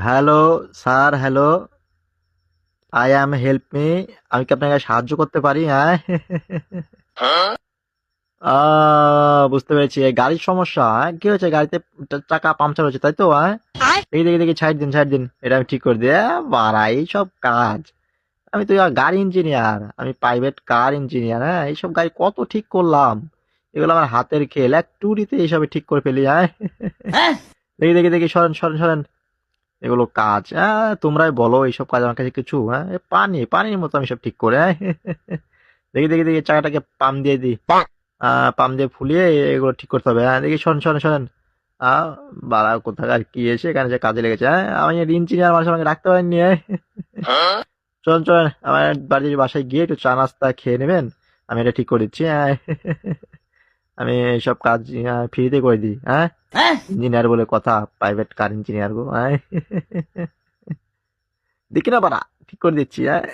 Hello sir, hello. I am help me. আমি কি আপনাকে সাহায্য করতে পারি? হ্যাঁ। বুঝতে পেরেছি, এই গাড়ির সমস্যা। হ্যাঁ, কি হয়েছে? গাড়িতে চাকা পাংচার হয়েছে, তাই তো? হ্যাঁ, দেখি দেখি দেখি, ছাইড দিন ছাইড দিন, এটা আমি ঠিক করে দিই। বাড়া এইসব কাজ! আমি তো গাড়ি ইঞ্জিনিয়ার, আমি প্রাইভেট কার ইঞ্জিনিয়ার। হ্যাঁ, এইসব গাড়ি কত ঠিক করলাম, এগুলো আমার হাতের খেল, এক টুরিতে এইসবে ঠিক করে ফেলি। হ্যাঁ, দেখি দেখি দেখি, সরেন সরেন সরেন। এগুলো কাজ, তোমরাই বলো এইসব কাজ আমার কাছে কিছু? হ্যাঁ, পানির মতো আমি সব ঠিক করে। হ্যাঁ, দেখি দেখি দেখি, চাকাটাকে পাম দিয়ে দিই। পাম দিয়ে ফুলিয়ে এগুলো ঠিক করতে হবে। হ্যাঁ, দেখি, শোন শোন শোনেন। আহ বাড়া কোথাকার কি এসে এখানে যে কাজে লেগেছে। হ্যাঁ, আমি ইঞ্জিনিয়ার মানুষ, আমাকে রাখতে পারেননি। চলেন চলেন, আমার বাড়ির বাসায় গিয়ে একটু চা নাস্তা খেয়ে নেবেন, আমি এটা ঠিক করে দিচ্ছি। হ্যাঁ, আমি এইসব কাজ ফ্রিতে করে দিই। হ্যাঁ, ইঞ্জিনিয়ার বলে কথা, প্রাইভেট কার ইঞ্জিনিয়ার গো। হ্যাঁ, দেখি না বাড়া, ঠিক করে দিচ্ছি। হ্যাঁ,